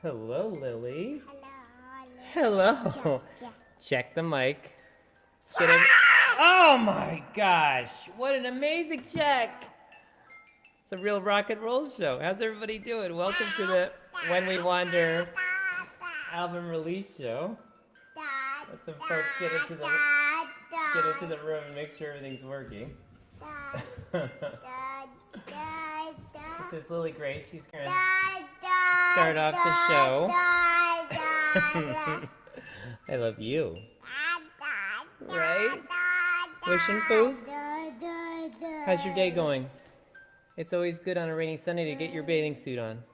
Hello, Lily. Hello. Hello. Check the mic. Check. Oh my gosh! What an amazing check! It's a real rock and roll show. How's everybody doing? Welcome to the When We Wander album release show. Let some folks get into the room and make sure everything's working. This is Lily Grace. She's gonna start off the show. I love you. Right? Wishing Poof? How's your day going? It's always good on a rainy Sunday to get your bathing suit on,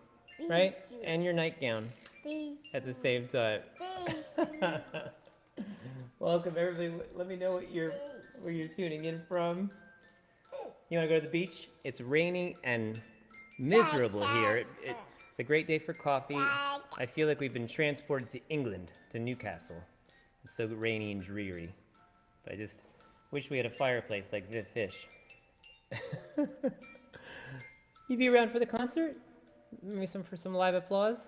right? And your nightgown at the same time. Welcome everybody. Let me know where you're tuning in from. You want to go to the beach? It's rainy and miserable here. It's a great day for coffee. I feel like we've been transported to England, to Newcastle. It's so rainy and dreary. But I just wish we had a fireplace like Viv Fish. You be around for the concert? Maybe for some live applause?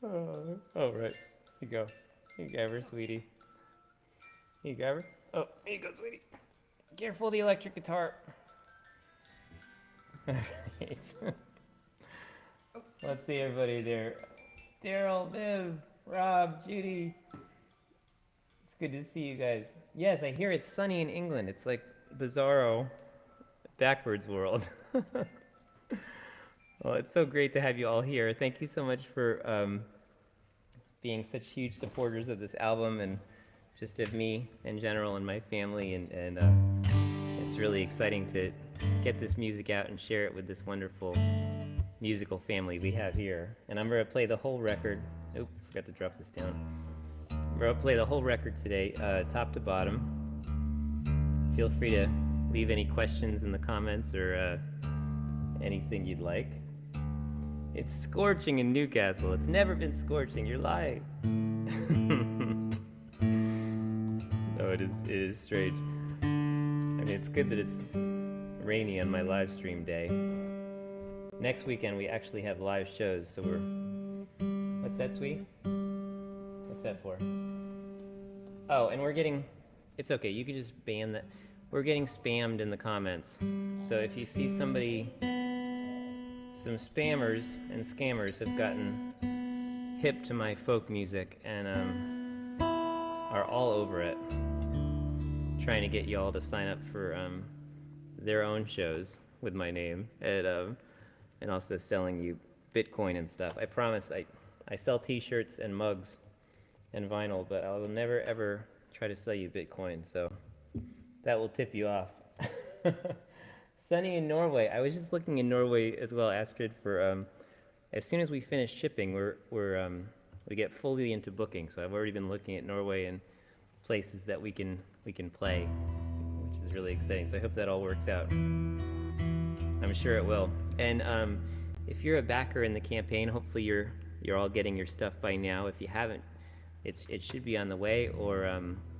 Oh, right. Here you go. Here you go, sweetie. Here you go. Oh, here you go, sweetie. Careful the electric guitar. All right. Let's see everybody there. Daryl, Viv, Rob, Judy. It's good to see you guys. Yes, I hear it's sunny in England. It's like bizarro, backwards world. Well, it's so great to have you all here. Thank you so much for being such huge supporters of this album and just of me in general and my family. And it's really exciting to get this music out and share it with this wonderful musical family we have here. And I'm going to play the whole record. Oop, forgot to drop this down. I'm going to play the whole record today, top to bottom. Feel free to leave any questions in the comments or anything you'd like. It's scorching in Newcastle. It's never been scorching. You're lying. No, it is strange. I mean, it's good that it's rainy on my live stream day. Next weekend we actually have live shows, so what's that, sweet? What's that for? Oh, and it's okay, you can just ban that. We're getting spammed in the comments. So if you see some spammers and scammers have gotten hip to my folk music and are all over it, trying to get y'all to sign up for their own shows with my name and also selling you Bitcoin and stuff. I promise I sell t-shirts and mugs and vinyl, but I will never ever try to sell you Bitcoin, so that will tip you off. Sunny in Norway. I was just looking in Norway as well, Astrid, for as soon as we finish shipping, we get fully into booking. So I've already been looking at Norway and places that we can play, which is really exciting. So I hope that all works out. I'm sure it will. And if you're a backer in the campaign, hopefully you're all getting your stuff by now. If you haven't, it should be on the way, or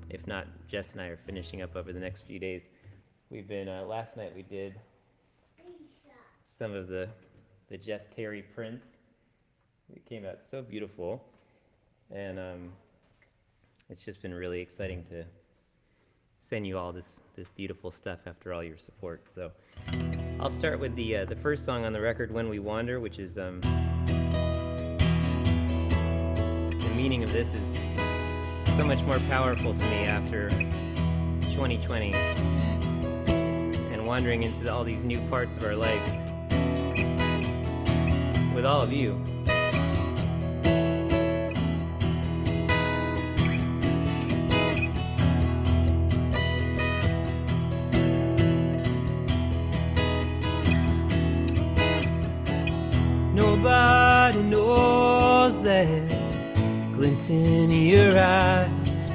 if not, Jess and I are finishing up over the next few days. We've been, last night we did some of the Jess Terry prints. It came out so beautiful. And it's just been really exciting to send you all this beautiful stuff after all your support. So I'll start with the first song on the record, When We Wander, which is, the meaning of this is so much more powerful to me after 2020 and wandering into all these new parts of our life with all of you. Nobody knows that glint in your eyes.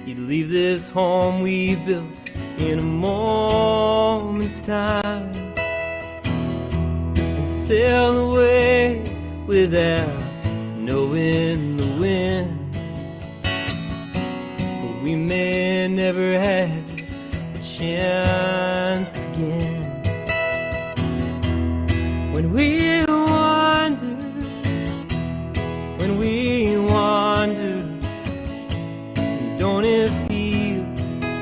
You'd leave this home we built in a moment's time and sail away without knowing the wind. For we may never have a chance again. When we wander, when we wander, don't it feel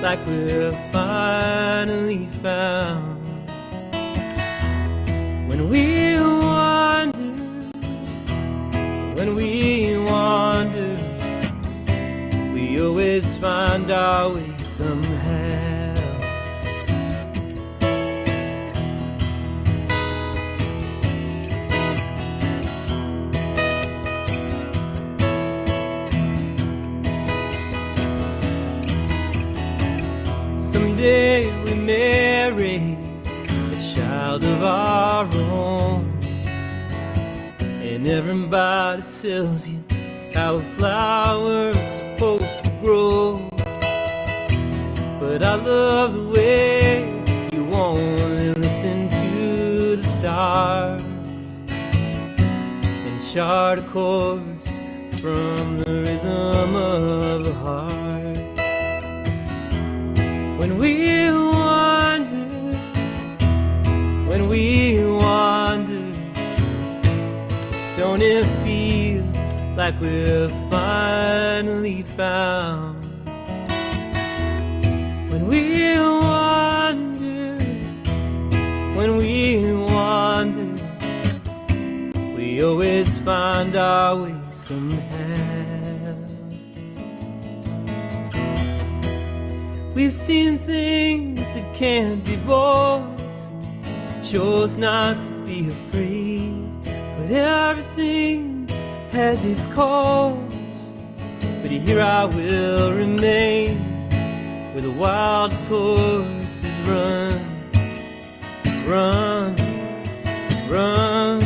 like we're finally found? When we wander, when we wander, we always find our way somehow. Someday we may raise a child of our own, and everybody tells you how a flower's supposed to grow. But I love the way you only listen to the stars and chart a course from the rhythm of the heart. When we wander, when we wander, don't it feel like we're finally found? When we wander, when we wander, we always find our way somehow. We've seen things that can't be bought, chose not to be afraid, but everything has its cost. But here I will remain, where the wildest horses run, run, run,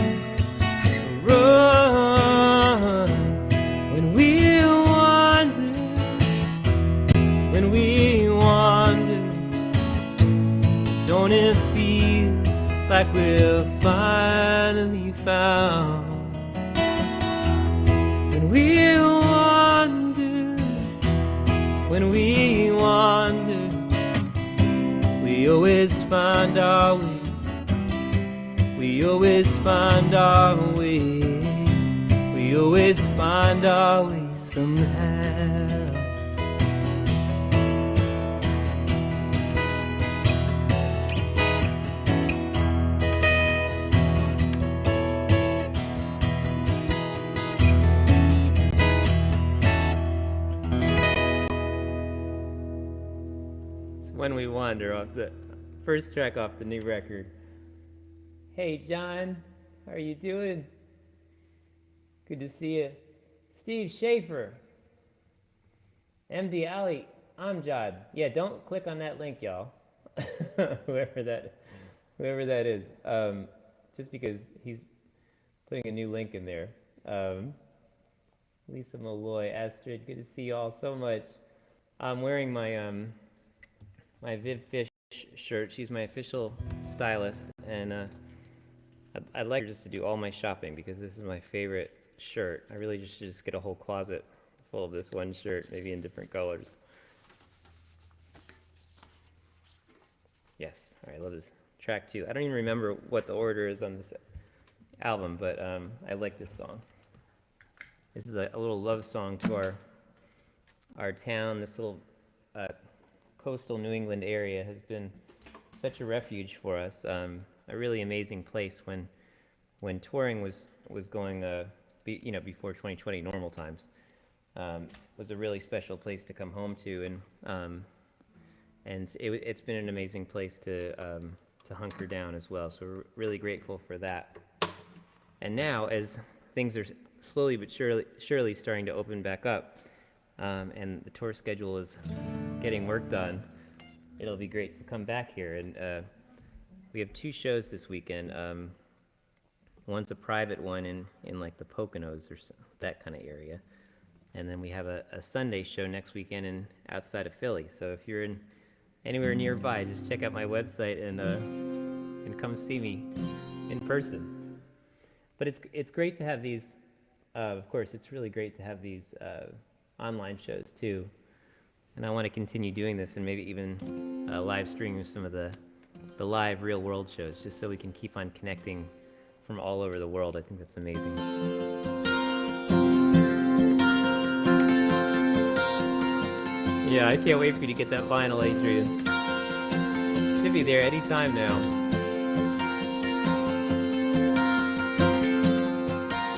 run. When we wander, when we wander, don't it feel like we're finally found? When we wander, when we wander, we always find our way. We always find our way. We always find our way somehow. When we wander, off the first track off the new record. Hey John, how are you doing? Good to see you. Steve Schaefer, MD Ali Amjad. Yeah, don't click on that link, y'all. whoever that is. Just because he's putting a new link in there. Lisa Malloy, Astrid, good to see y'all so much. I'm wearing my my Viv Fish shirt. She's my official stylist, and I'd like her just to do all my shopping because this is my favorite shirt. I really just should just get a whole closet full of this one shirt, maybe in different colors. Yes, all right, I love this. Track 2. I don't even remember what the order is on this album, but I like this song. This is a little love song to our town. This little coastal New England area has been such a refuge for us. A really amazing place when touring was going, before 2020 normal times. Was a really special place to come home to, and it's been an amazing place to hunker down as well. So we're really grateful for that. And now, as things are slowly but surely starting to open back up, and the tour schedule is getting worked on, it'll be great to come back here. And we have 2 shows this weekend. One's a private one in like the Poconos or that kind of area, and then we have a Sunday show next weekend outside of Philly. So if you're anywhere nearby, just check out my website and come see me in person. But it's great to have these. Of course, it's really great to have these online shows too. And I want to continue doing this and maybe even live streaming some of the live real world shows, just so we can keep on connecting from all over the world. I think that's amazing. Yeah, I can't wait for you to get that vinyl, Adrian. Should be there any time now.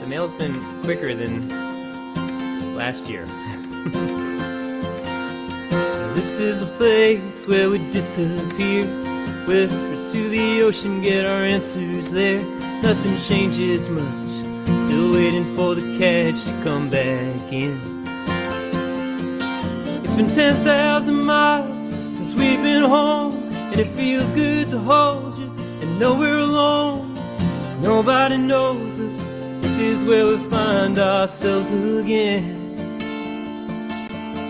The mail's been quicker than last year. This is a place where we disappear, whisper to the ocean, get our answers there. Nothing changes much, still waiting for the catch to come back in. It's been 10,000 miles since we've been home, and it feels good to hold you and know we're alone. Nobody knows us, this is where we find ourselves again.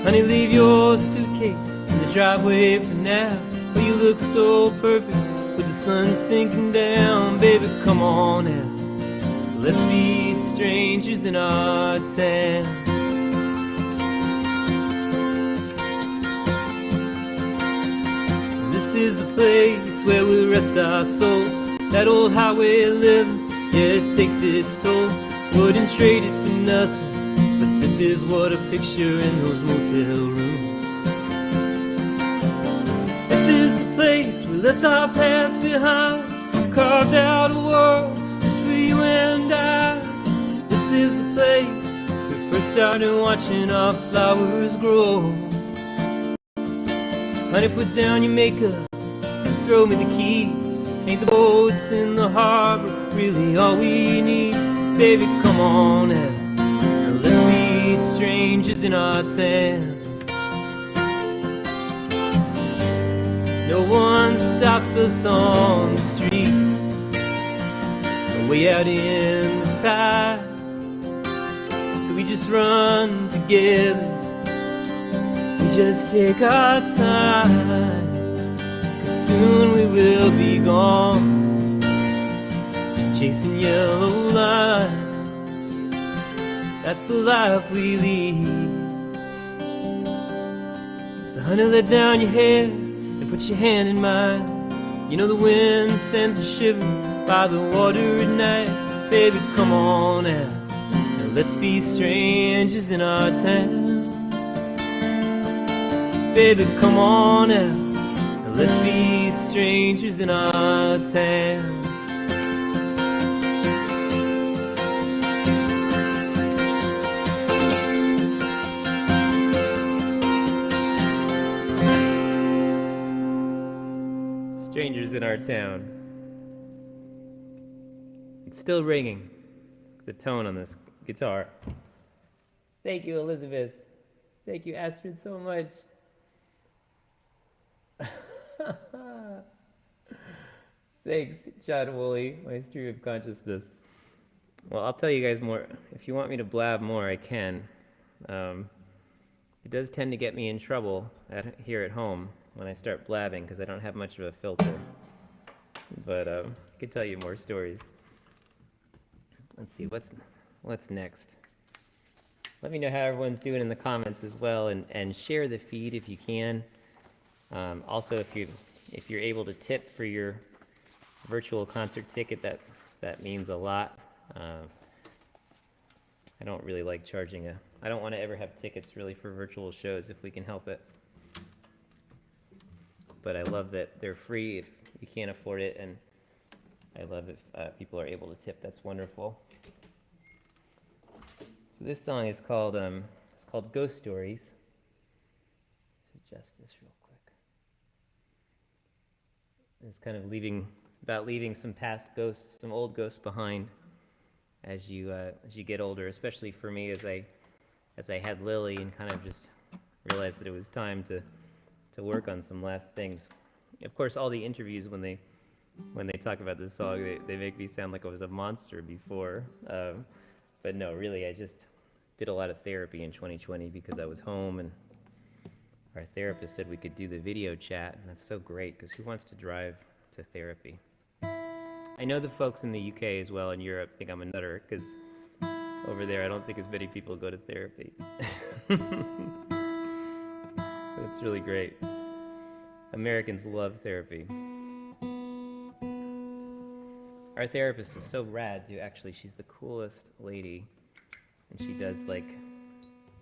Honey, leave your suitcase in the driveway for now, where you look so perfect with the sun sinking down. Baby, come on out, let's be strangers in our town. This is a place where we rest our souls. That old highway living, yeah, it takes its toll. Wouldn't trade it for nothing. This is what a picture in those motel rooms. This is the place we left our past behind, carved out a world just for you and I. This is the place we first started watching our flowers grow. Honey, put down your makeup and throw me the keys. Ain't the boats in the harbor really all we need? Baby, come on out, and let's be strangers in our town. No one stops us on the street, way out in the tides, so we just run together, we just take our time, 'cause soon we will be gone, chasing yellow lines. That's the life we lead. So honey, let down your head and put your hand in mine. You know the wind sends a shiver by the water at night. Baby, come on out, and let's be strangers in our town. Baby, come on out, and let's be strangers in our town. Strangers in our town. It's still ringing, the tone on this guitar. Thank you, Elizabeth. Thank you, Astrid, so much. Thanks, John Woolley, my stream of consciousness. Well, I'll tell you guys more. If you want me to blab more, I can. It does tend to get me in trouble here at home when I start blabbing, because I don't have much of a filter. But I could tell you more stories. Let's see, what's next? Let me know how everyone's doing in the comments as well, and share the feed if you can. Also, if you're able to tip for your virtual concert ticket, that means a lot. I don't really like charging I don't want to ever have tickets really for virtual shows if we can help it. But I love that they're free if you can't afford it, and I love if people are able to tip. That's wonderful. So this song is called Ghost Stories. Let's adjust this real quick. It's kind of about leaving some past ghosts, some old ghosts behind as you get older. Especially for me, as I had Lily and kind of just realized that it was time to work on some last things. Of course, all the interviews when they talk about this song, they make me sound like I was a monster before. But no, really, I just did a lot of therapy in 2020 because I was home, and our therapist said we could do the video chat, and that's so great, because who wants to drive to therapy? I know the folks in the UK as well, in Europe, think I'm a nutter, because over there I don't think as many people go to therapy. It's really great. Americans love therapy. our therapist is so rad too. Actually, she's the coolest lady, and she does like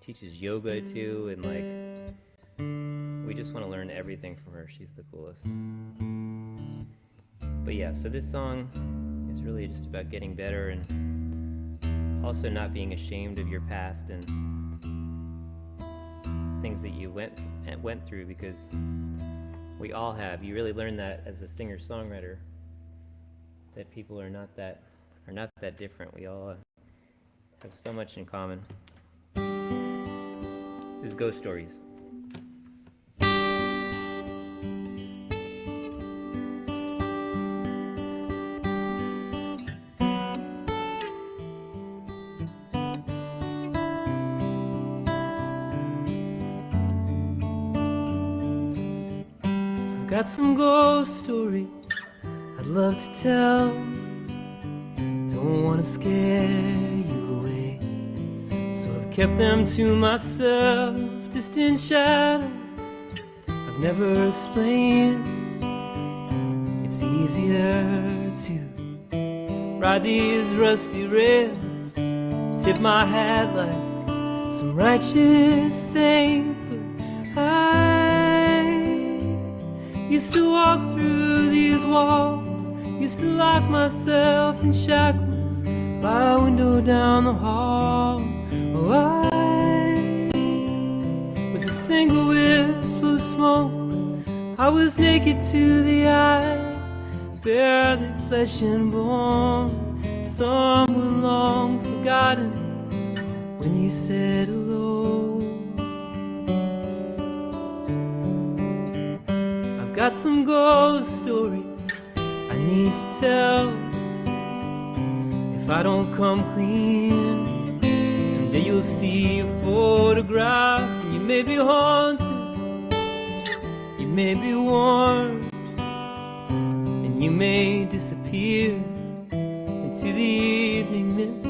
teaches yoga too, and like we just want to learn everything from her. She's the coolest. But yeah, so this song is really just about getting better and also not being ashamed of your past and things that you went through, because we all have. You really learn that as a singer-songwriter, that people are not that different. We all have so much in common. This is Ghost Stories. I've got some ghost stories I'd love to tell. Don't want to scare you away, so I've kept them to myself. Distant shadows I've never explained. It's easier to ride these rusty rails, tip my hat like some righteous saint. But I used to walk through these walls, used to lock myself in shackles by a window down the hall. Oh, I was a single wisp of smoke. I was naked to the eye, barely flesh and bone, someone long forgotten when you said hello. I've got some ghost stories I need to tell. If I don't come clean, someday you'll see a photograph, and you may be haunted, you may be warned, and you may disappear into the evening mist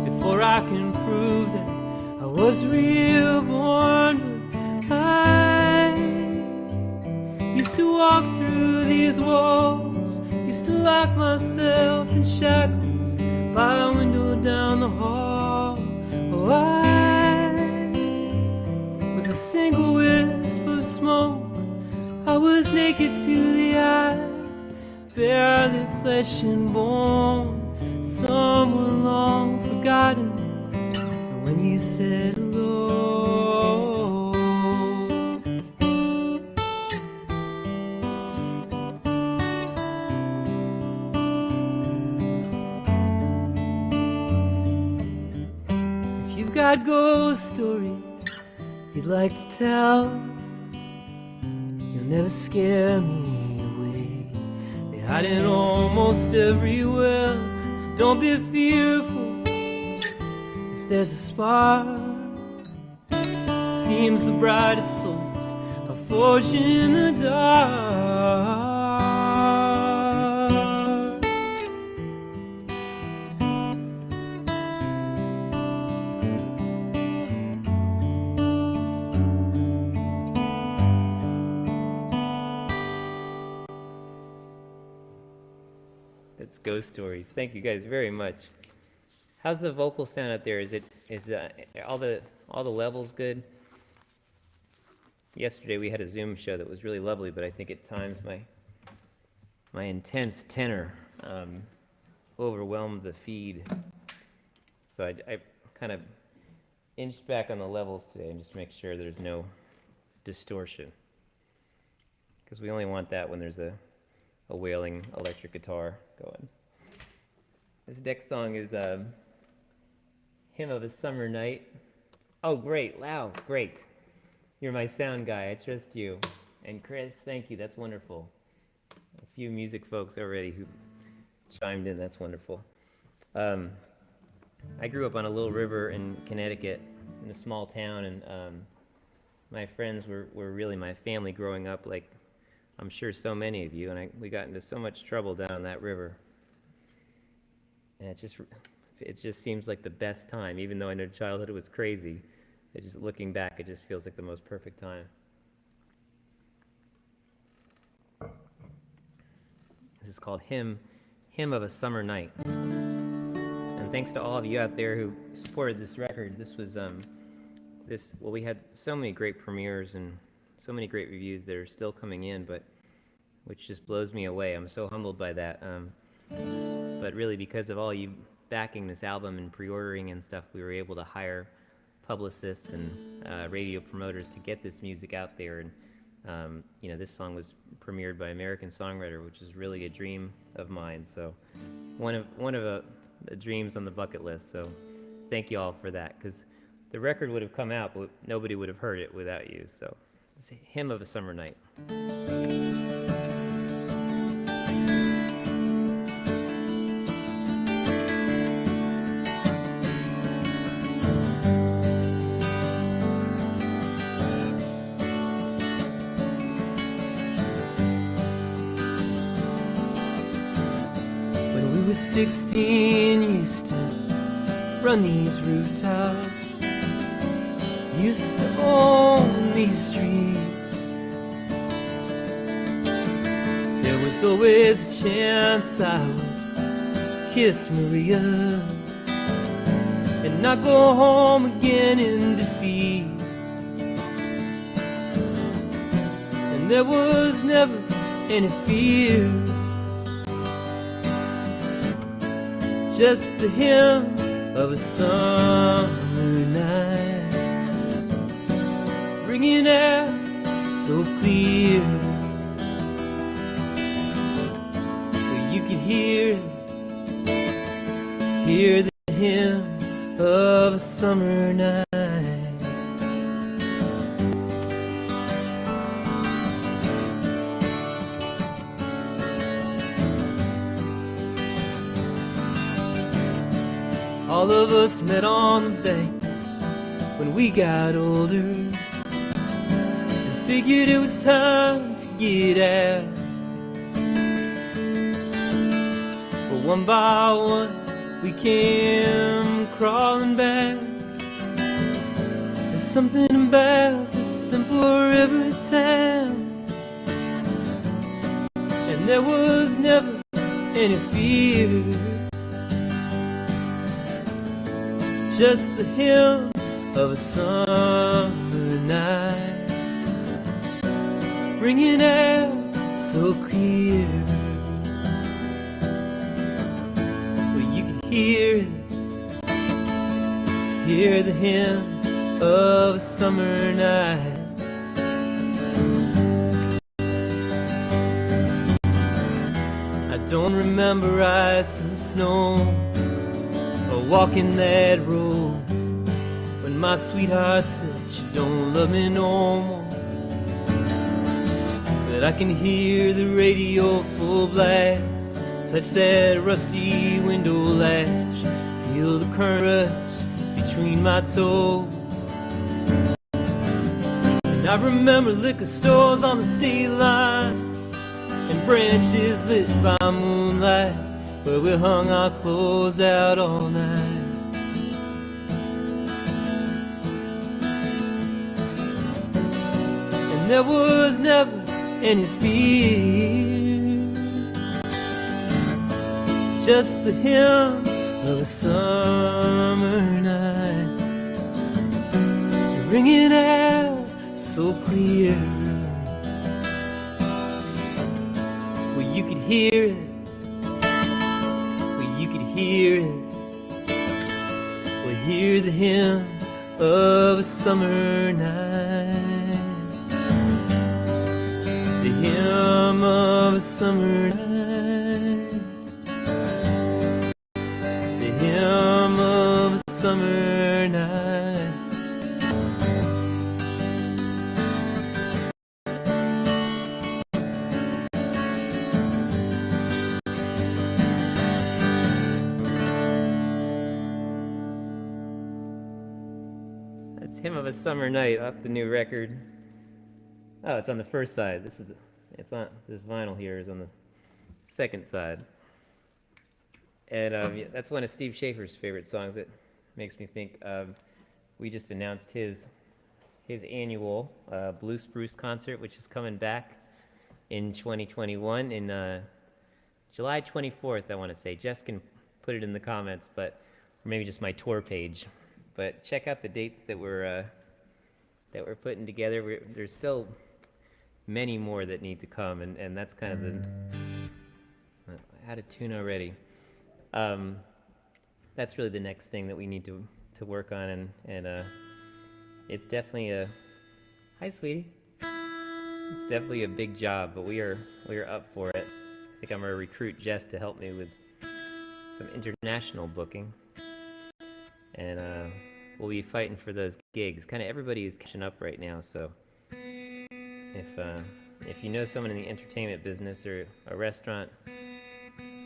before I can prove that I was reborn. But I used to walk through these walls, used to lock myself in shackles by a window down the hall. Oh, I was a single wisp of smoke. I was naked to the eye, barely flesh and bone, someone long forgotten when you said hello. If you've got ghost stories you'd like to tell, you'll never scare me away. They hide in almost everywhere, so don't be fearful. If there's a spark, seems the brightest souls are forged in the dark. That's Ghost Stories. Thank you guys very much. How's the vocal sound out there? Is all the levels good? Yesterday we had a Zoom show that was really lovely, but I think at times my intense tenor overwhelmed the feed. So I kind of inched back on the levels today and just to make sure there's no distortion, because we only want that when there's a wailing electric guitar going. This next song is Hymn of a Summer Night. Oh, great. Wow, great. You're my sound guy. I trust you. And Chris, thank you. That's wonderful. A few music folks already who chimed in. That's wonderful. I grew up on a little river in Connecticut in a small town, and my friends were really my family growing up, like I'm sure so many of you, and we got into so much trouble down that river. And it just seems like the best time, even though I know childhood was crazy. Just looking back, it just feels like the most perfect time. This is called Hymn Hymn of a Summer Night. And thanks to all of you out there who supported this record. This was, we had so many great premieres and so many great reviews that are still coming in, but which just blows me away. I'm so humbled by that. But really, because of all you backing this album and pre-ordering and stuff, we were able to hire publicists and radio promoters to get this music out there. And this song was premiered by American Songwriter, which is really a dream of mine. So one of the dreams on the bucket list. So thank you all for that, because the record would have come out, but nobody would have heard it without you. So it's a Hymn of a Summer Night. When we were 16, used to run these rooftops, used to own these streets. There was always a chance I would kiss Maria and not go home again in defeat. And there was never any fear, just the hymn of a summer night, ringing out so clear, where you could hear the hymn of a summer night. All of us met on the banks when we got older and figured it was time to get out. But one by one we came crawling back. There's something about this simple river town, and there was never any fear, just the hymn of a summer night, ringing out so clear, where you can hear the hymn of a summer night. I don't remember ice and snow or walking that road when my sweetheart said she don't love me no more. But I can hear the radio full blast, touch that rusty window latch, feel the current rush between my toes. And I remember liquor stores on the state line and branches lit by moonlight, where we hung our clothes out all night. And there was never any fear, just the hymn of a summer night, ringing out so clear, where you could hear it, you could hear it, we'll hear the hymn of a summer night, the hymn of a summer night, the hymn of a summer night. Hymn of a Summer Night off the new record. Oh, it's on the first side. This vinyl here is on the second side. And that's one of Steve Schaefer's favorite songs. It makes me think we just announced his annual Blue Spruce concert, which is coming back in 2021 in July 24th, I want to say. Jess can put it in the comments, but or maybe just my tour page. But check out the dates that we're putting together. There's still many more that need to come, and that's kind of the. I had a tune already. That's really the next thing that we need to work on, and it's definitely a. Hi, sweetie. It's definitely a big job, but we are up for it. I think I'm gonna recruit Jess to help me with some international booking, and we'll be fighting for those gigs. Kind of everybody is catching up right now, so if you know someone in the entertainment business or a restaurant,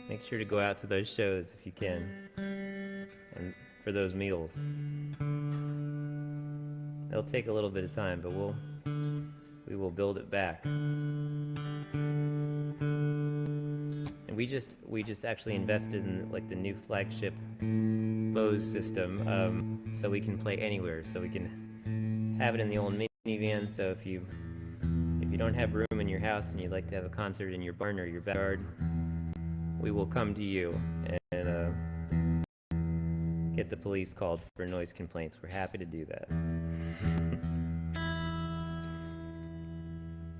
make sure to go out to those shows if you can, and for those meals. It'll take a little bit of time, but we will build it back. And we just actually invested in like the new flagship Bose system, so we can play anywhere. So we can have it in the old minivan. So if you don't have room in your house and you'd like to have a concert in your barn or your backyard, we will come to you and get the police called for noise complaints. We're happy to do that.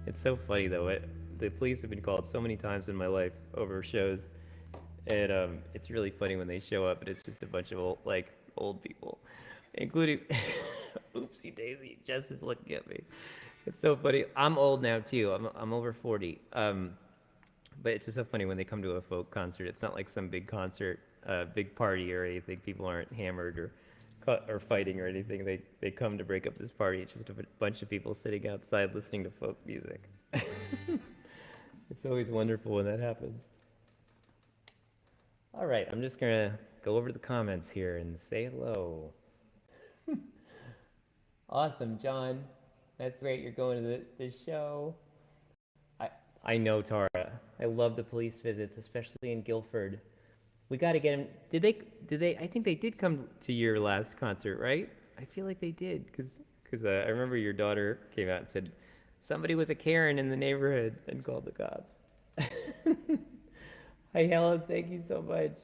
It's so funny though. The police have been called so many times in my life over shows, and it's really funny when they show up and it's just a bunch of old people, including oopsie daisy. Jess is looking at me. It's so funny. I'm old now too. I'm over 40. But it's just so funny when they come to a folk concert. It's not like some big concert, big party or anything. People aren't hammered or fighting or anything. They come to break up this party. It's just a bunch of people sitting outside listening to folk music. It's always wonderful when that happens. All right, I'm just gonna go over to the comments here and say hello. Awesome, John. That's great. You're going to the show. I know, Tara. I love the police visits, especially in Guilford. We got to get him. Did they? I think they did come to your last concert, right? I feel like they did, because I remember your daughter came out and said somebody was a Karen in the neighborhood and called the cops. Hi, Helen. Thank you so much.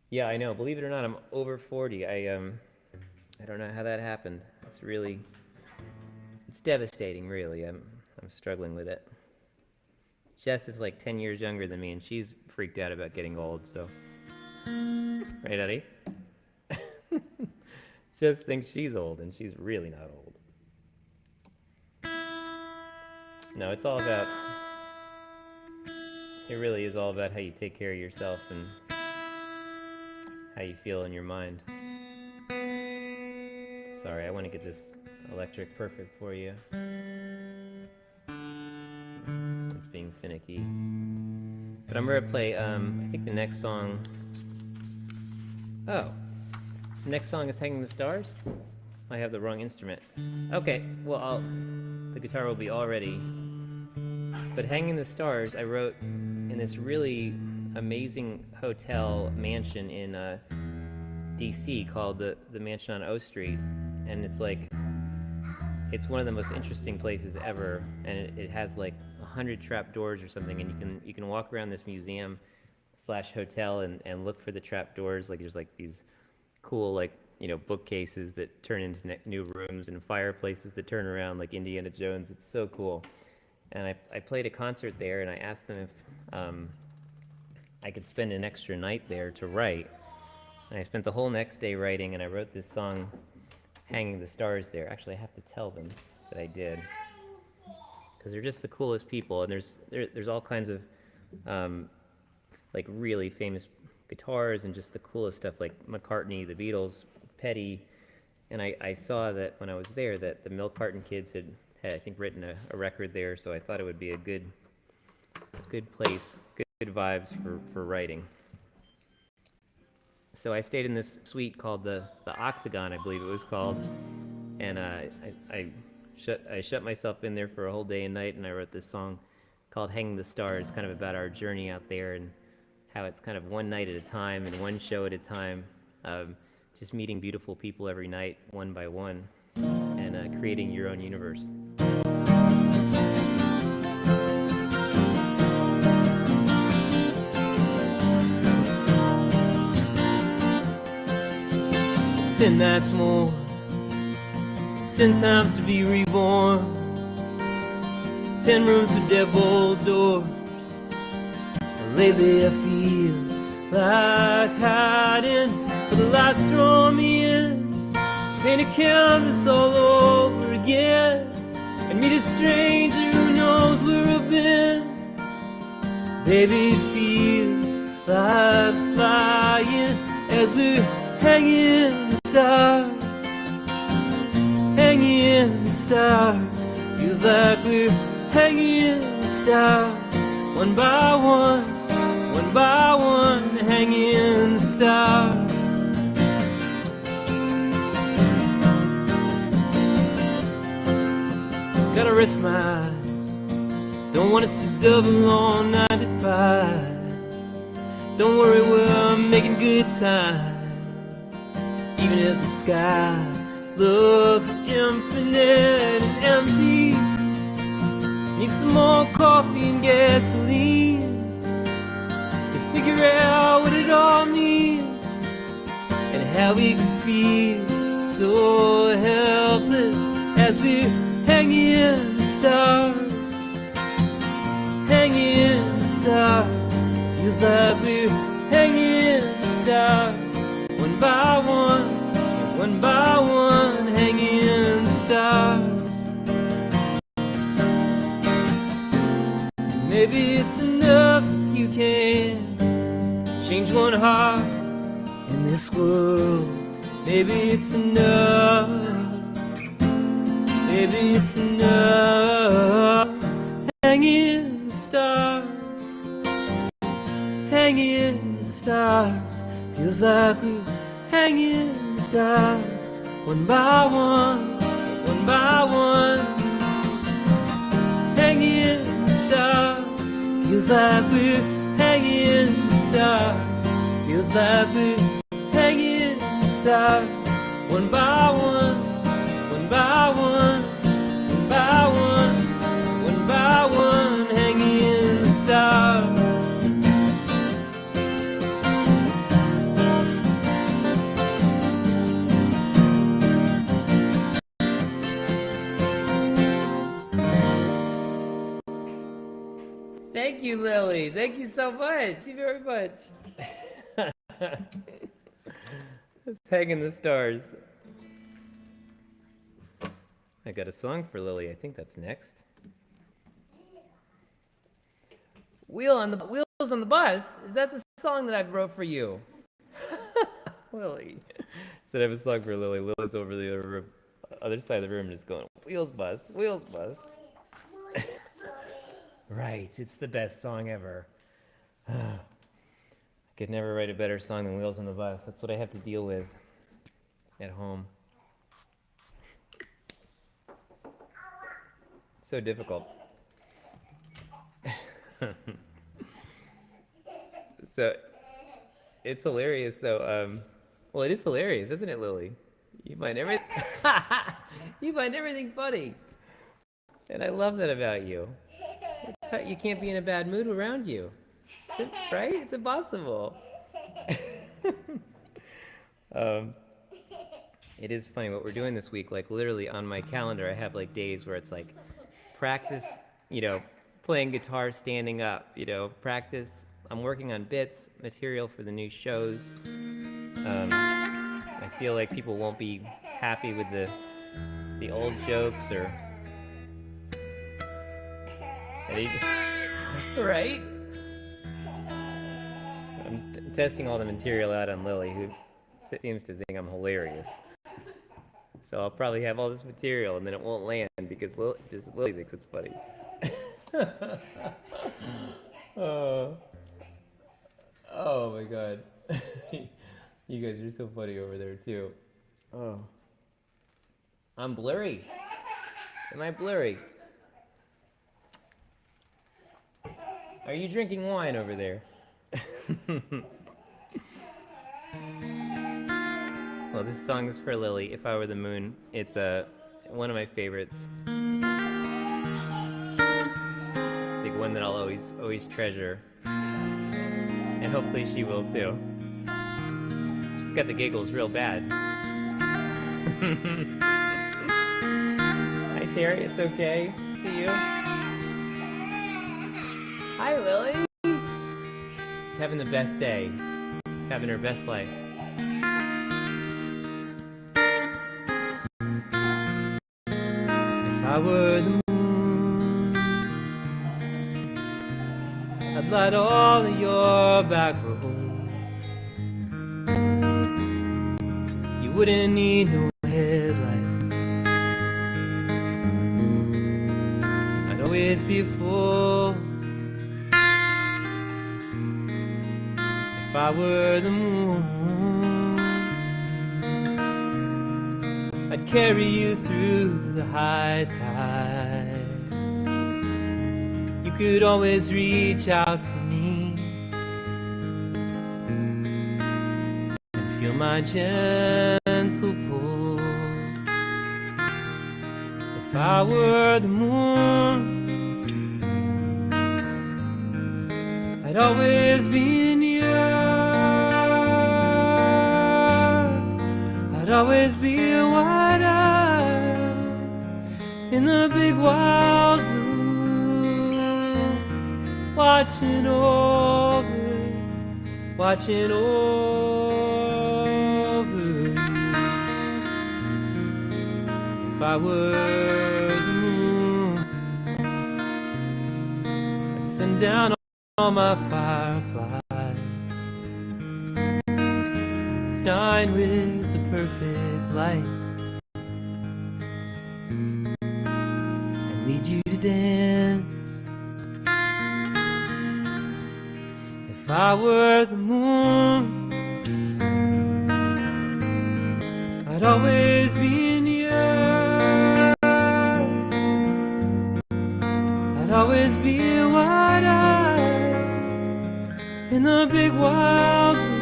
Yeah, I know. Believe it or not, I'm over 40. I don't know how that happened. It's devastating, really. I'm struggling with it. Jess is like 10 years younger than me, and she's freaked out about getting old, so. Right, Eddie? Jess thinks she's old, and she's really not old. No, it's all about, it really is all about how you take care of yourself and how you feel in your mind. Sorry, I want to get this electric perfect for you. It's being finicky. But I'm going to play, I think the next song... Oh. The next song is Hanging the Stars? I have the wrong instrument. Okay, well, the guitar will be all ready. But Hanging the Stars, I wrote in this really amazing hotel mansion in D.C. called the Mansion on O Street. And it's one of the most interesting places ever, and it has like 100 trap doors or something, and you can walk around this museum / hotel and look for the trap doors. Like there's like these cool bookcases that turn into new rooms and fireplaces that turn around like Indiana Jones. It's so cool. And I played a concert there, and I asked them if I could spend an extra night there to write. And I spent the whole next day writing, and I wrote this song, Hanging the Stars, there. Actually, I have to tell them that I did, because they're just the coolest people, and there's all kinds of like really famous guitars and just the coolest stuff, like McCartney, the Beatles, Petty. And I saw that when I was there that the Milk Carton Kids had I think written a record there, so I thought it would be a good place, good vibes for writing. So I stayed in this suite called the Octagon, I believe it was called, and I shut myself in there for a whole day and night, and I wrote this song called Hanging the Stars, kind of about our journey out there and how it's kind of one night at a time and one show at a time, just meeting beautiful people every night, one by one, and creating your own universe. Hanging, 10 nights more, 10 times to be reborn, 10 rooms with deadbolt doors. Lately I feel like hiding, but the lights draw me in. Paint a canvas all over again, and meet a stranger who knows where I've been. Baby, it feels like flying as we're hanging in the stars. Hanging in the stars. Feels like we're hanging in the stars. One by one, hanging in the stars. Gotta rest my eyes. Don't wanna sit double on 95. Don't worry, we're making good time. Even if the sky looks infinite and empty, need some more coffee and gasoline to figure out what it all means, and how we can feel so helpless as we're hanging in the stars. Hanging in the stars. Feels like we're hanging in the stars. One by one, hanging in the stars. Maybe it's enough if you can change one heart in this world. Maybe it's enough. Maybe it's enough. Hanging in the stars. Hanging in the stars. Feels like we're hanging in the stars. One by one, hanging in the stars. Feels like we're hanging in the stars. Feels like we're hanging in the stars. One by one, hanging in the stars. Thank you, Lily. Thank you so much. Thank you very much. Let's hang in the stars. I got a song for Lily. I think that's next. Wheels on the Bus. Is that the song that I wrote for you? Lily. Said I have a song for Lily. Lily's over the other side of the room just going, Wheels Bus, Wheels Bus. Right, it's the best song ever. I could never write a better song than Wheels on the Bus. That's what I have to deal with at home. So difficult. So, it's hilarious though. Well, it is hilarious, isn't it, Lily? You find everything. You find everything funny, and I love that about you. You can't be in a bad mood around you, right? It's impossible. It is funny what we're doing this week. Like literally on my calendar, I have like days where it's like practice, playing guitar standing up, practice. I'm working on bits, material for the new shows. I feel like people won't be happy with the old jokes or. Right? I'm testing all the material out on Lily, who seems to think I'm hilarious. So I'll probably have all this material and then it won't land because Lily thinks it's funny. Oh my god. You guys are so funny over there too. Oh. I'm blurry. Am I blurry? Are you drinking wine over there? Well, this song is for Lily, If I Were the Moon. It's one of my favorites. I think one that I'll always treasure. And hopefully she will too. She's got the giggles real bad. Hi, Terry. It's okay. See you. Hi, Lily. She's having the best day. She's having her best life. If I were the moon, I'd light all of your back roads. You wouldn't need no headlights. I'd always be full. If I were the moon, I'd carry you through the high tides. You could always reach out for me and feel my gentle pull. If I were the moon, I'd always be near. I'd always be wide-eyed in the big wild blue, watching over you. If I were the moon, I'd send down all my fireflies, shine with the perfect light, and lead you to dance. If I were the moon, I'd always be near. I'd always be wide-eyed in the big wild blue,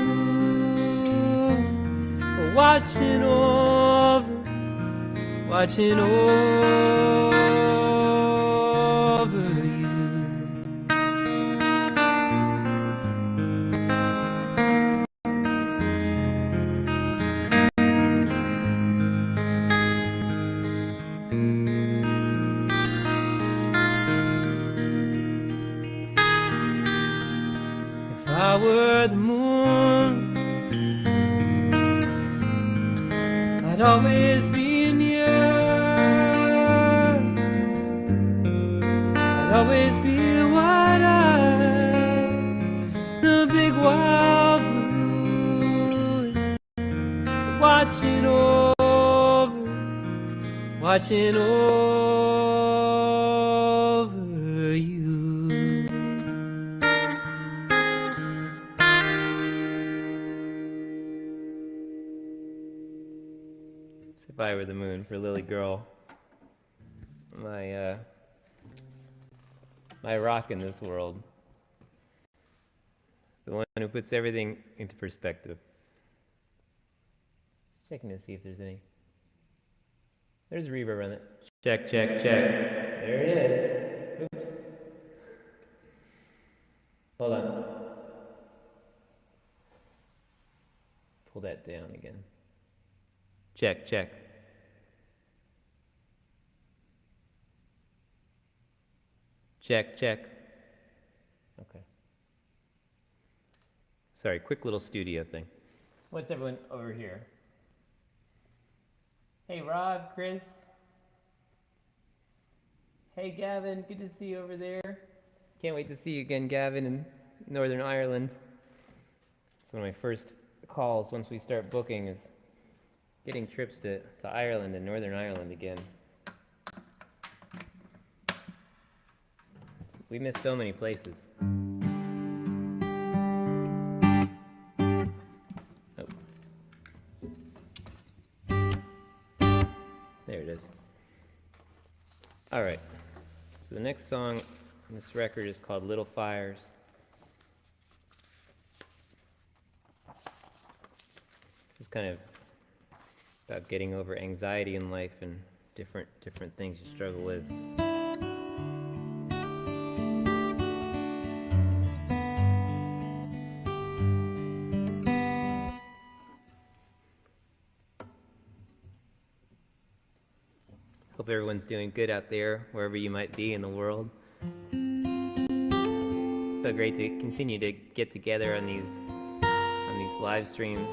watching over you. If I were the moon, I'd always be near. I'd always be wide-eyed, the big wild blue, watching over you. If I Were the Moon for Lily Girl, my rock in this world, the one who puts everything into perspective. Just checking to see if there's any. There's a reverb on it. Check. There it is. Oops. Hold on. Pull that down again. Check. Check. Okay. Sorry, quick little studio thing. What's everyone over here? Hey, Rob, Chris. Hey, Gavin, good to see you over there. Can't wait to see you again, Gavin, in Northern Ireland. It's one of my first calls once we start booking is getting trips to Ireland and Northern Ireland again. We miss so many places. Oh. There it is. All right. So the next song on this record is called Little Fires. This is kind of about getting over anxiety in life and different things you struggle with. Hope everyone's doing good out there, wherever you might be in the world. So great to continue to get together on these live streams.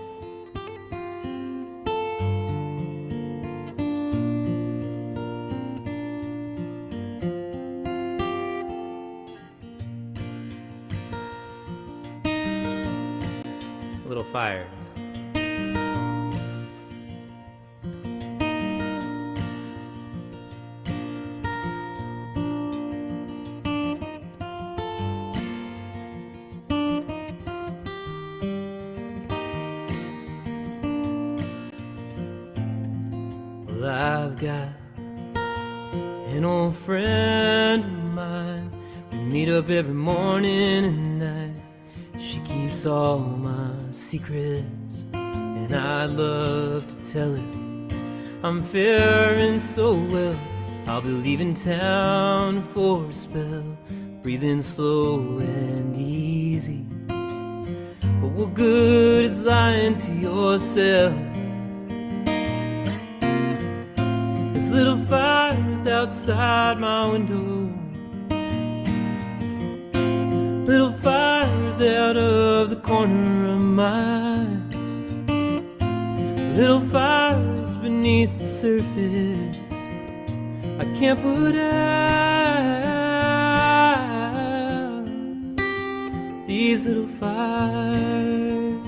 Little fires. Well, I've got an old friend of mine. We meet up every morning and night. She keeps all my secrets, and I'd love to tell her I'm faring so well. I'll be leaving town for a spell, breathing slow and easy. But what good is lying to yourself? There's little fires outside my window, little fires out of the corner of my eyes, little fires beneath the surface I can't put out. These little fires,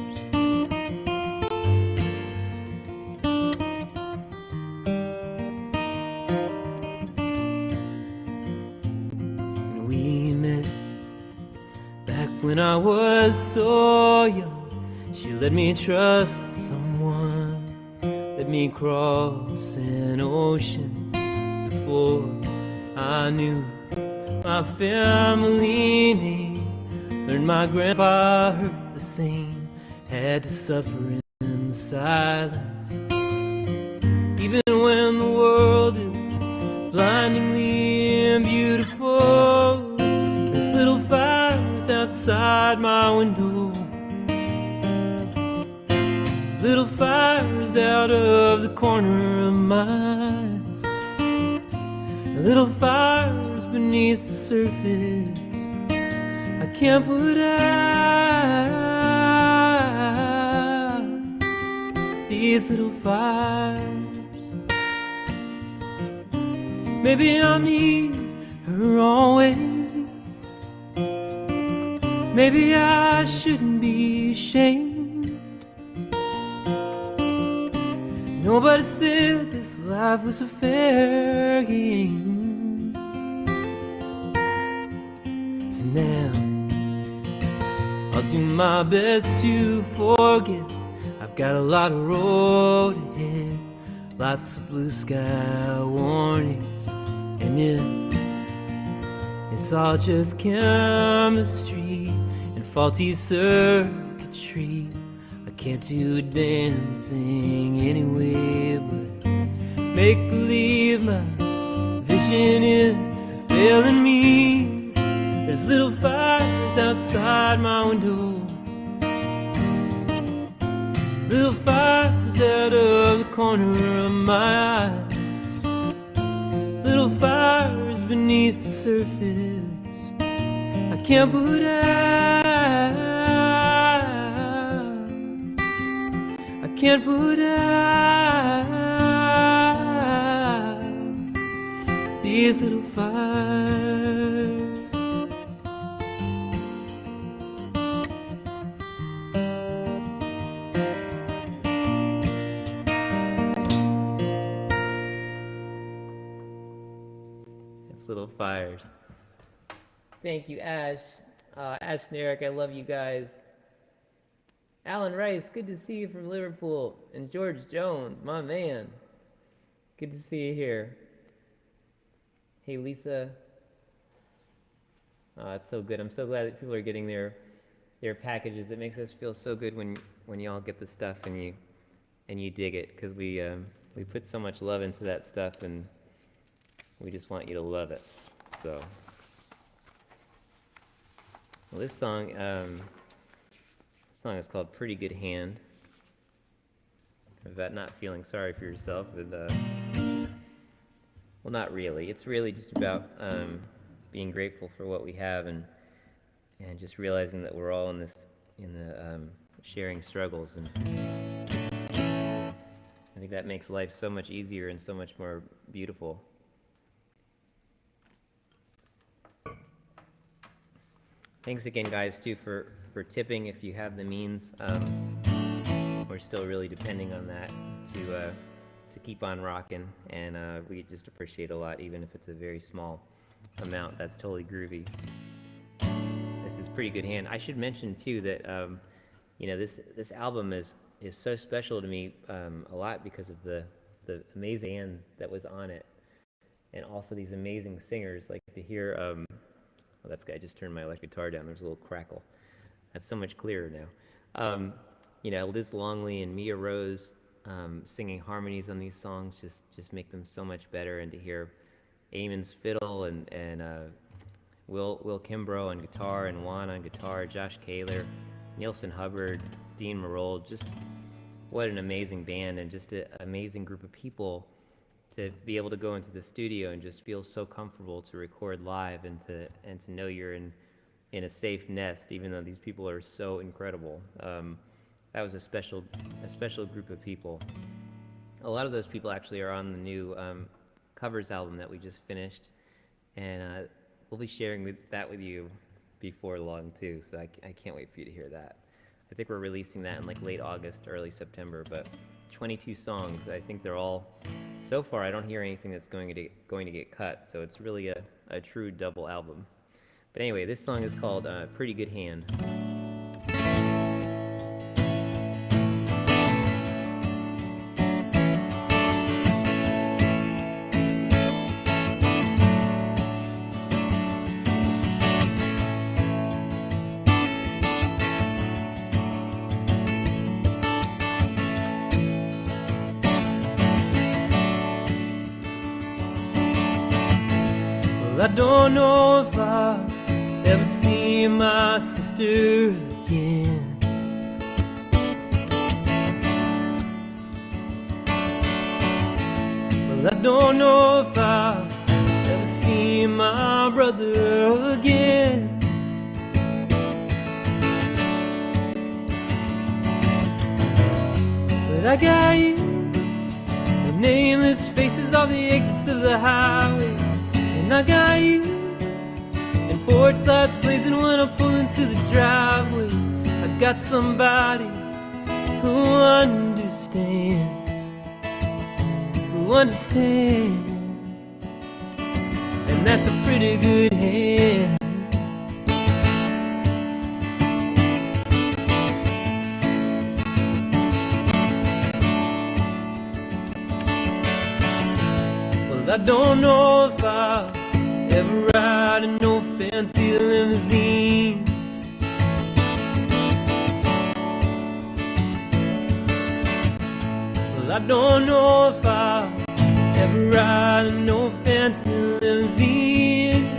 and we met back when I was so young. She let me trust someone, let me cross an ocean before I knew my family name. Learned my grandpa hurt the same, had to suffer in silence. Even when the world is blindingly beautiful, there's little fires outside my window, little fires out of the corner of my eyes, little fires beneath the surface I can't put out. These little fires, maybe I'll need her always. Maybe I shouldn't be ashamed. Nobody said this life was a fair game. So now I'll do my best to forget. I've got a lot of road ahead, lots of blue sky warnings. And if it's all just chemistry and faulty circuitry, I can't do a damn thing anyway but make believe my vision is failing me. There's little fires outside my window, little fires out of the corner of my eyes, little fires beneath the surface I can't put out. I can't put out these little fires. Little fires. Thank you, Ash. Ash and Eric, I love you guys. Alan Rice, good to see you from Liverpool. And George Jones, my man. Good to see you here. Hey, Lisa. It's so good. I'm so glad that people are getting their packages. It makes us feel so good when y'all get the stuff and you dig it, because we put so much love into that stuff, and we just want you to love it. So, well, this song is called "Pretty Good Hand." About not feeling sorry for yourself. And well, not really. It's really just about being grateful for what we have, and just realizing that we're all in the sharing struggles, and I think that makes life so much easier and so much more beautiful. Thanks again, guys, too, for tipping if you have the means. We're still really depending on that to keep on rocking, and we just appreciate a lot, even if it's a very small amount. That's totally groovy. This is Pretty Good Hand. I should mention too that this album is so special to me a lot because of the amazing band that was on it, and also these amazing singers. Like to hear oh, that's good. I just turned my electric guitar down. There's a little crackle. That's so much clearer now. Liz Longley and Mia Rose singing harmonies on these songs just make them so much better. And to hear Eamon's fiddle and Will Kimbrough on guitar, and Juan on guitar, Josh Kaler, Nielsen Hubbard, Dean Marold, just what an amazing band, and just an amazing group of people to be able to go into the studio and just feel so comfortable to record live, and to know you're in a safe nest, even though these people are so incredible. That was a special group of people. A lot of those people actually are on the new covers album that we just finished, and we'll be sharing that with you before long too, so I can't wait for you to hear that. I think we're releasing that in like late August, early September, but 22 songs. I think they're all, so far I don't hear anything that's going to get cut, so it's really a true double album. But anyway, this song is called Pretty Good Hand. I don't know if I'll ever see my sister again. Well, I don't know if I'll ever see my brother again. But I got you, the nameless faces of the exits of the highway. And I got you, and porch lights blazing when I pull into the driveway. I got somebody who understands, and that's a pretty good hand. Well, I don't know if I'll ever ride in no fancy limousine. Well, I don't know if I'll ever ride in no fancy limousine.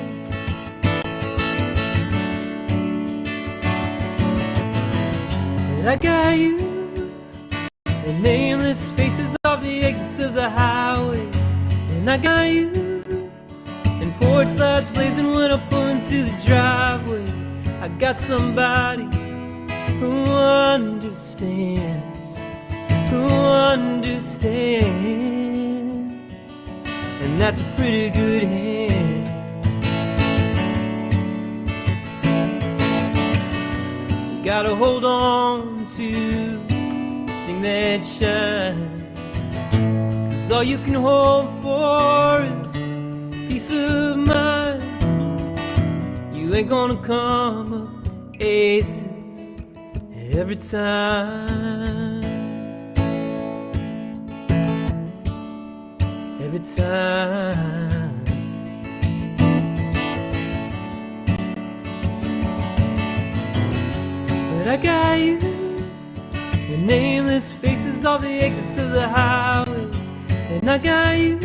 But I got you, the nameless faces of the exits of the highway. And I got you, and porch lights blazing when I pull into the driveway. I got somebody who understands, and that's a pretty good hand. You gotta hold on to the thing that shines, 'cause all you can hope for is peace of mind. You ain't gonna come up aces every time, every time. But I got you, the nameless faces of the exits of the highway. And I got you,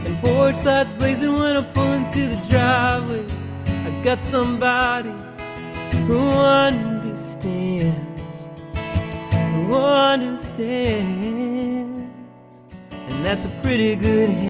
and porch lights blazing when I pull into the driveway. I got somebody who understands, and that's a pretty good hand.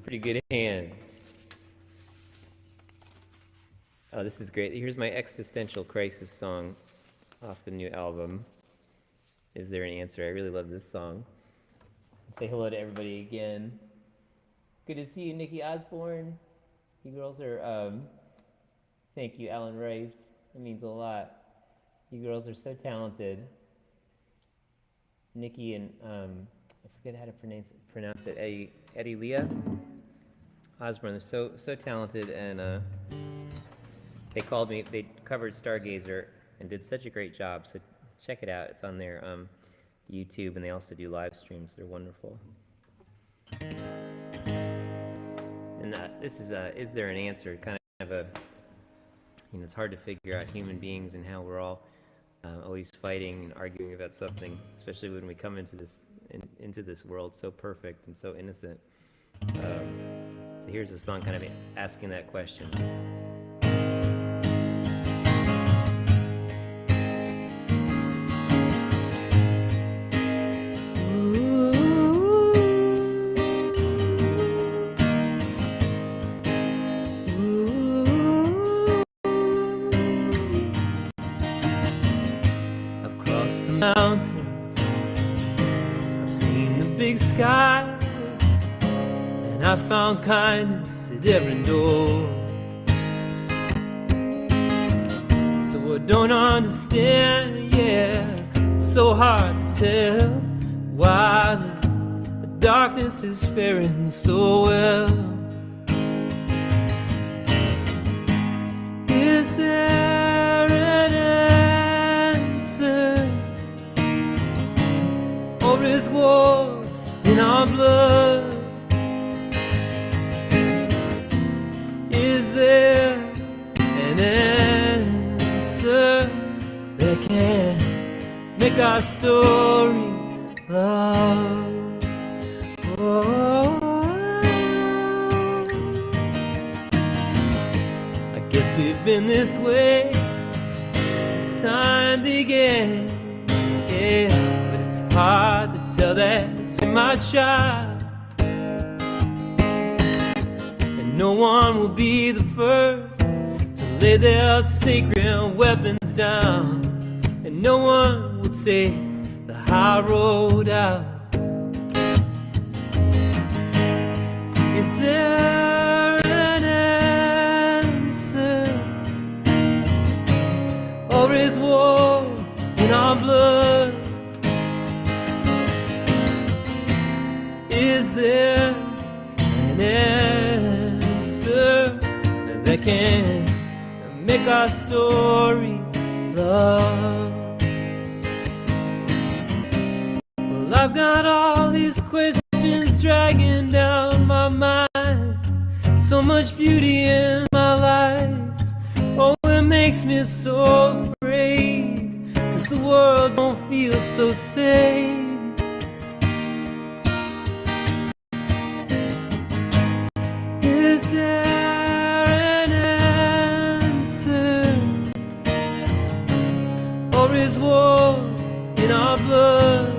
pretty good hand. Oh, this is great. Here's my existential crisis song off the new album. Is There an Answer? I really love this song. Say hello to everybody again. Good to see you, Nikki Osborne. You girls are, thank you, Alan Rice. That means a lot. You girls are so talented. Nikki and, I forget how to pronounce it, Eddie Leah Osborne. They're so talented, and they called me, they covered Stargazer and did such a great job, so check it out. It's on their YouTube, and they also do live streams. They're wonderful. And this is There an Answer? Kind of a, it's hard to figure out human beings and how we're all always fighting and arguing about something, especially when we come into this world so perfect and so innocent. So here's a song kind of asking that question. Mountains, I've seen the big sky, and I found kindness at every door. So I don't understand, it's so hard to tell why the darkness is faring so well. Is there an answer? Or is war in our blood? Is there an answer that can make our story love? Oh, I guess we've been this way since time began, but it's hard to tell that to my child. And no one will be the first to lay their sacred weapons down, and no one will take the high road out. Is there an answer? Or is war in our blood? Is there an answer that can make our story love? Well, I've got all these questions dragging down my mind, so much beauty in my life. Oh, it makes me so afraid, 'cause the world don't feel so safe. Is there an answer? Or is war in our blood?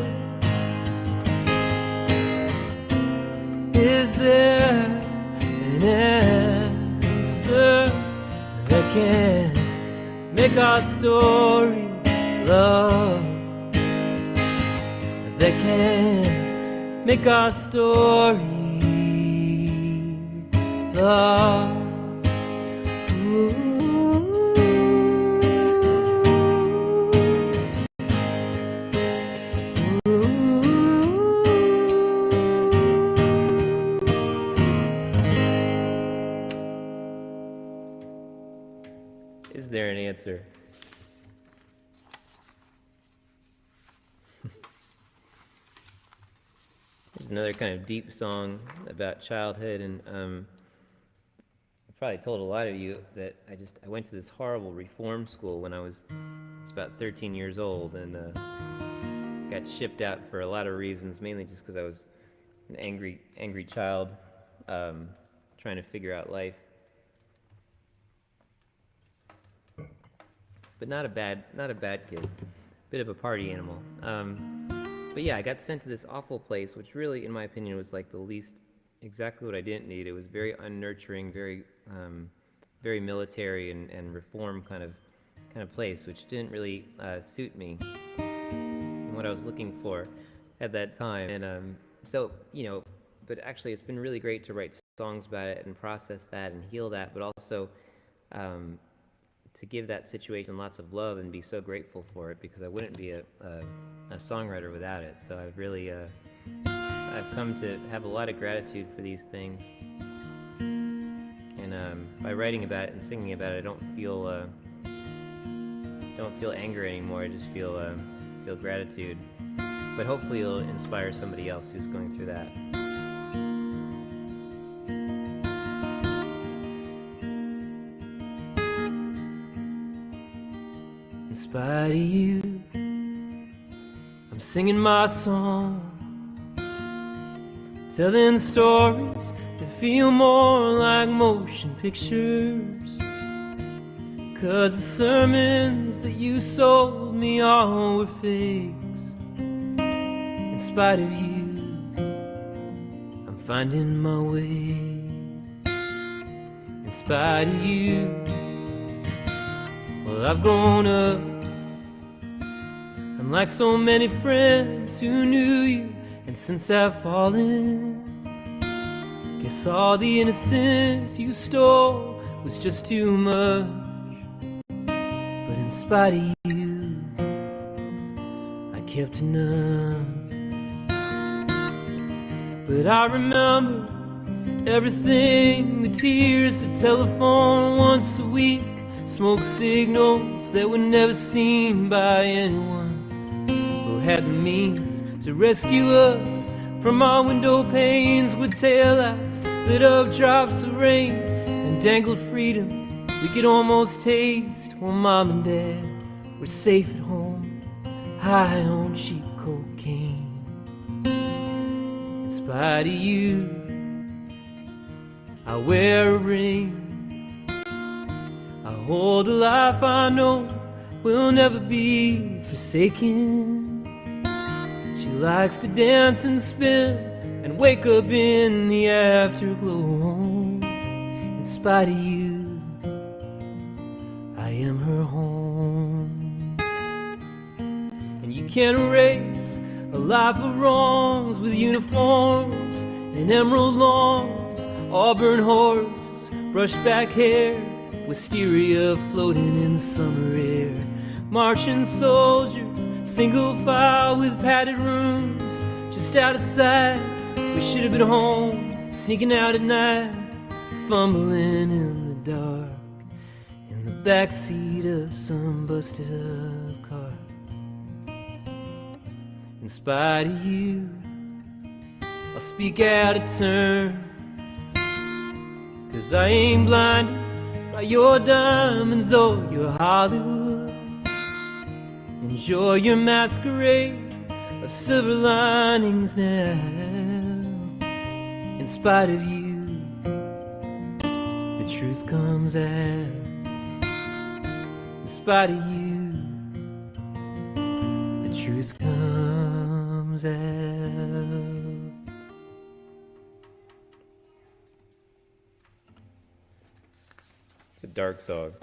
Is there an answer that can make our story love? That can make our story love. Is there an answer? There's another kind of deep song about childhood, and I probably told a lot of you that I went to this horrible reform school when I was about 13 years old, and got shipped out for a lot of reasons, mainly just because I was an angry child trying to figure out life. But not a bad kid, bit of a party animal. But yeah, I got sent to this awful place, which really, in my opinion, was like the least exactly what I didn't need. It was very unnurturing, very military and reform kind of place, which didn't really suit me and what I was looking for at that time. And so, but actually, it's been really great to write songs about it and process that and heal that, but also um, to give that situation lots of love and be so grateful for it, because I wouldn't be a songwriter without it. So I've come to have a lot of gratitude for these things, and by writing about it and singing about it, I don't feel anger anymore. I just feel gratitude. But hopefully, it'll inspire somebody else who's going through that. In spite of you, I'm singing my song, telling stories that feel more like motion pictures. 'Cause the sermons that you sold me all were fakes. In spite of you, I'm finding my way. In spite of you, well, I've grown up. Unlike so many friends who knew you, and since I've fallen, guess all the innocence you stole was just too much. But in spite of you, I kept enough. But I remember everything, the tears, the telephone once a week, smoke signals that were never seen by anyone who had the means to rescue us from our window panes, with taillights lit up drops of rain and dangled freedom we could almost taste, while mom and dad were safe at home, high on cheap cocaine. In spite of you, I wear a ring. I hold a life I know will never be forsaken. She likes to dance and spin and wake up in the afterglow. In spite of you, I am her home. And you can't erase a life of wrongs with uniforms and emerald lawns, auburn horses, brushed back hair, wisteria floating in summer air. Marching soldiers, single file with padded rooms, just out of sight. We should have been home, sneaking out at night, fumbling in the dark, in the backseat of some busted up car. In spite of you, I'll speak out of turn, 'cause I ain't blinded by your diamonds or your Hollywood. Enjoy your masquerade of silver linings now. In spite of you, the truth comes out. In spite of you, the truth comes out. It's a dark song.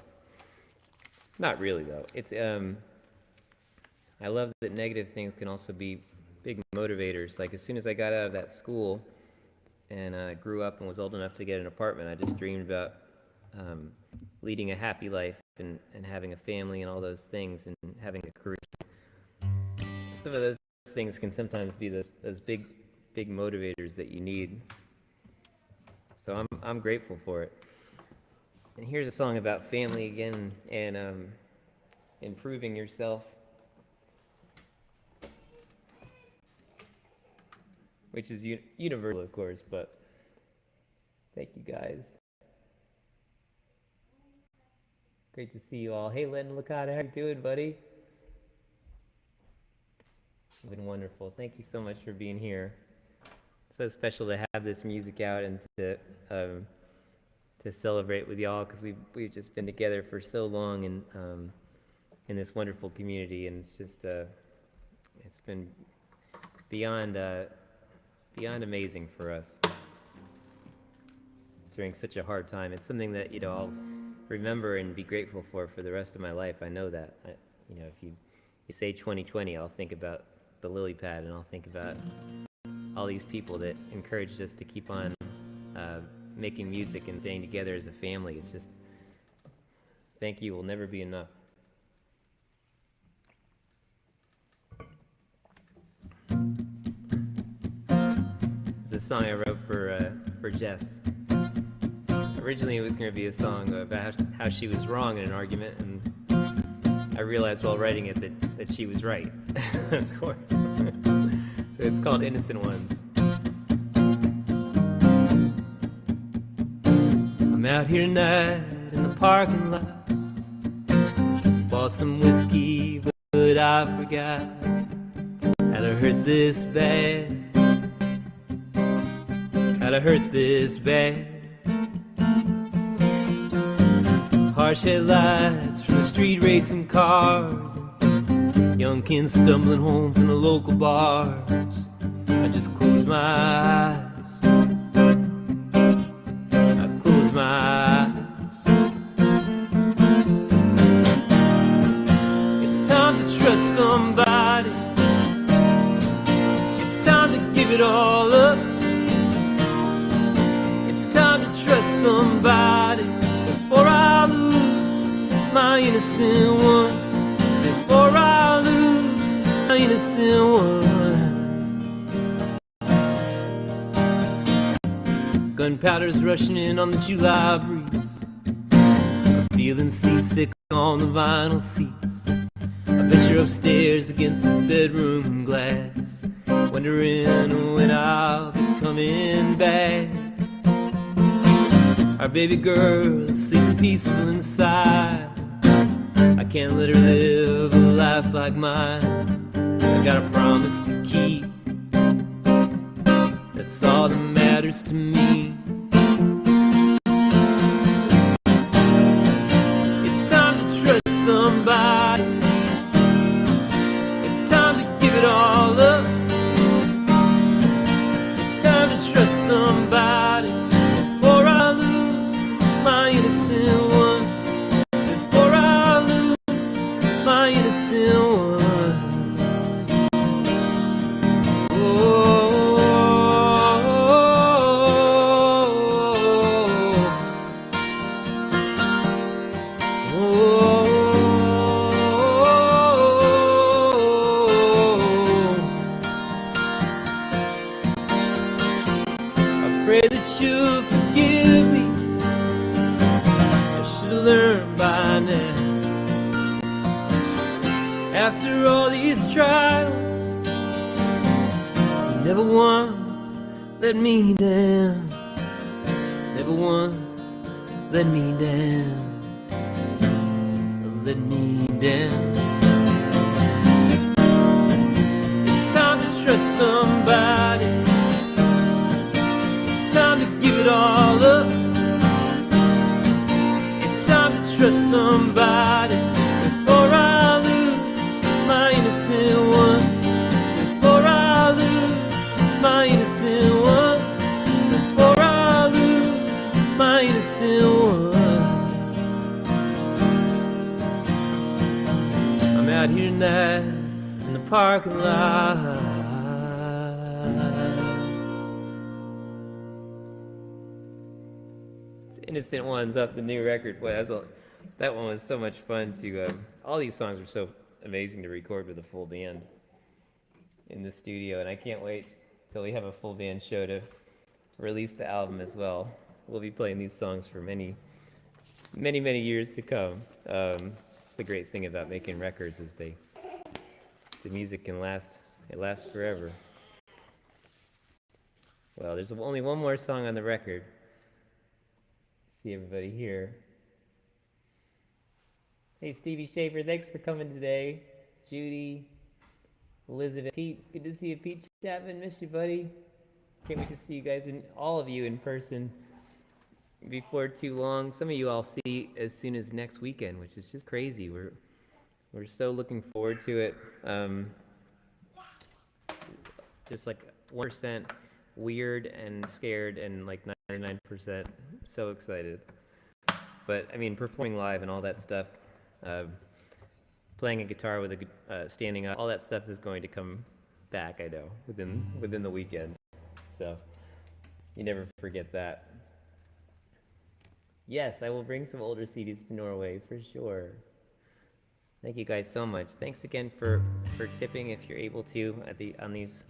Not really, though. It's I love that negative things can also be big motivators. Like, as soon as I got out of that school and grew up and was old enough to get an apartment, I just dreamed about leading a happy life and having a family and all those things and having a career. Some of those things can sometimes be those big motivators that you need. So I'm grateful for it. And here's a song about family again and improving yourself, which is universal, of course, but thank you guys. Great to see you all. Hey, Len Licata, how you doing, buddy? It's been wonderful. Thank you so much for being here. It's so special to have this music out and to celebrate with y'all, because we've just been together for so long and in this wonderful community, and it's just it's been beyond amazing for us. during such a hard time. It's something that, you know, I'll remember and be grateful for the rest of my life. I know that. You know, if you say 2020, I'll think about the lily pad, and I'll think about all these people that encouraged us to keep on making music and staying together as a family. It's just, thank you will never be enough. It's a song I wrote for Jess. Originally, it was going to be a song about how she was wrong in an argument, and I realized while writing it that she was right, of course. So it's called Innocent Ones. I'm out here tonight in the parking lot. Bought some whiskey, but I forgot how to hurt this bad. How to hurt this bad. Harsh headlights from the street racing cars, and young kids stumbling home from the local bars. I just close my eyes. I close my eyes. It's time to trust somebody. It's time to give it all up. It's time to trust somebody before I lose my innocent ones. Before I lose my innocent ones. Gunpowder's rushing in on the July breeze. I'm feeling seasick on the vinyl seats. I bet you're upstairs against the bedroom glass, wondering when I'll be coming back. Our baby girl is sleeping peaceful inside. I can't let her live a life like mine. I got a promise to keep. That's all that matters to me. It's time to trust somebody. It's time to give it all up. It's time to trust somebody before I lose my innocent ones. Before I lose my innocent ones. I pray that you'll forgive me. I should have learned by now. After all these trials, you never once let me down. Never once let me down. Let me down. It's time to trust somebody. It's time to give it all up. It's time to trust somebody before I lose my innocent ones. Before I lose my innocent ones. Before I lose my innocent ones. I'm out here tonight in the parking lot. It's Innocent Ones off the new record. Boy, that one was so much fun to. All these songs were so amazing to record with a full band in the studio, and I can't wait till we have a full band show to release the album as well. We'll be playing these songs for many, many, many years to come. It's the great thing about making records is the music can last. It lasts forever. Well, there's only one more song on the record. See everybody here. Hey, Stevie Schaefer, thanks for coming today. Judy, Elizabeth, Pete, good to see you. Pete Chapman, miss you, buddy. Can't wait to see you guys, all of you in person before too long. Some of you I'll see as soon as next weekend, which is just crazy. We're so looking forward to it. Just like 1% weird and scared, and like 99% So excited. But I mean, performing live and all that stuff, uh, playing a guitar with standing up, all that stuff is going to come back. I know within the weekend. So you never forget that. Yes, I will bring some older CDs to Norway for sure. Thank you guys so much. Thanks again for tipping if you're able to on these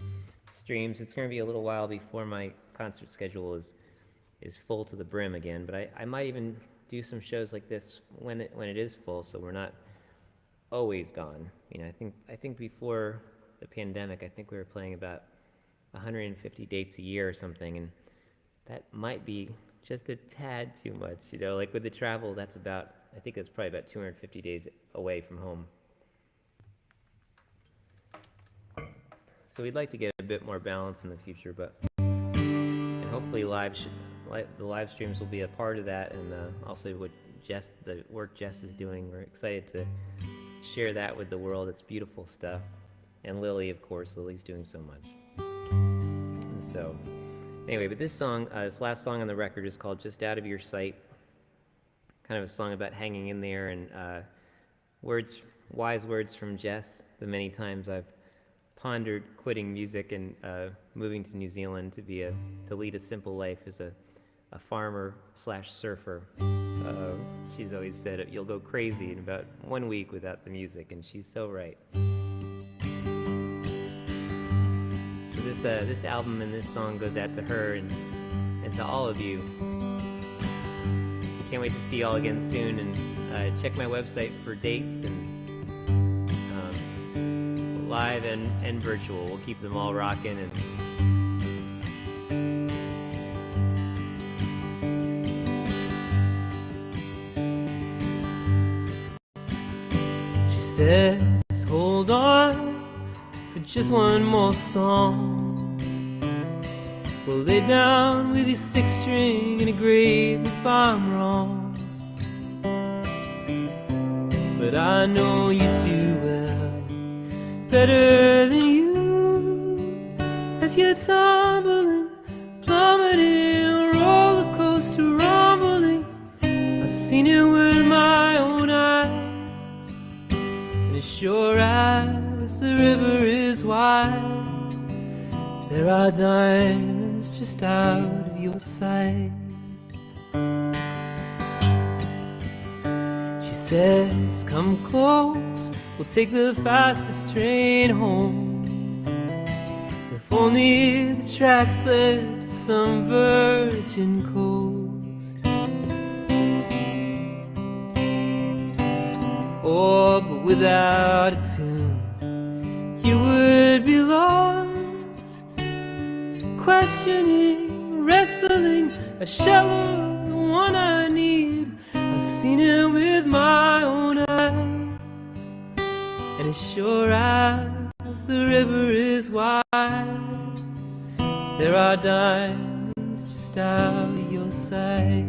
streams. It's going to be a little while before my concert schedule is full to the brim again, but I might even do some shows like this when it is full, so we're not always gone. You know, I think before the pandemic, I think we were playing about 150 dates a year or something, and that might be just a tad too much, you know, like with the travel, I think that's probably about 250 days away from home. So we'd like to get a bit more balance in the future, and hopefully the live streams will be a part of that, and also the work Jess is doing. We're excited to share that with the world. It's beautiful stuff. And Lily, of course, Lily's doing so much. And so, anyway, but this last song on the record is called Just Out of Your Sight. Kind of a song about hanging in there, and wise words from Jess, the many times I've pondered quitting music and moving to New Zealand to lead a simple life as a farmer/surfer. She's always said you'll go crazy in about 1 week without the music, and she's so right. So this album and this song goes out to her and to all of you. Can't wait to see you all again soon, and check my website for dates and live and virtual. We'll keep them all rocking. And she says, hold on for just one more song. We'll lay down with your 6-string in a grave if I'm wrong. But I know you too well, better than you, as you're tumbling, plummeting, roller coaster rumbling. I've seen it with my own eyes, and as sure as the river is wide, there are diamonds just out of your sight. She says, come close, we'll take the fastest train home. If only the tracks led to some virgin coast. Oh, but without a tune, you would be lost, questioning, wrestling, a shell of the one I need. I've seen it with my own eyes, and as sure as the river is wide, there are diamonds just out of your sight.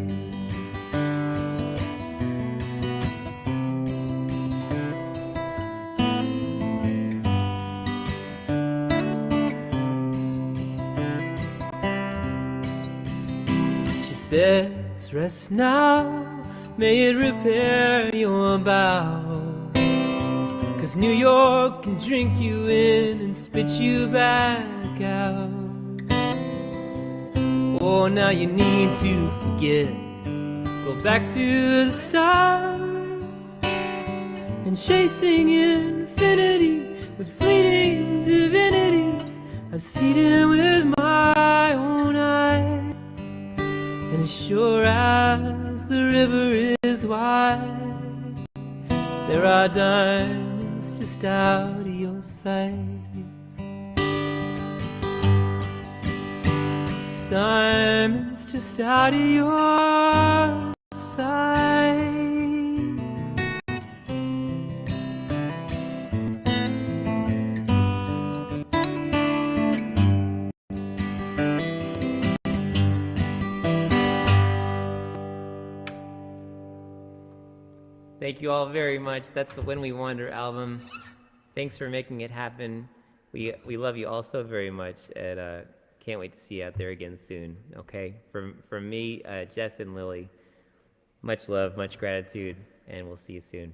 She says, rest now, may it repair your bow, 'cause New York can drink you in and spit you back out. Oh, now you need to forget, go back to the start, and chasing infinity with fleeting divinity. I've seen it with my own eyes, and as sure as the river is wide, there are diamonds just out of your sight. Diamonds just out of your sight. Thank you all very much. That's the When We Wander album. Thanks for making it happen. We love you all so very much at can't wait to see you out there again soon. Okay, from me, Jess and Lily, much love, much gratitude, and we'll see you soon.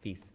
Peace.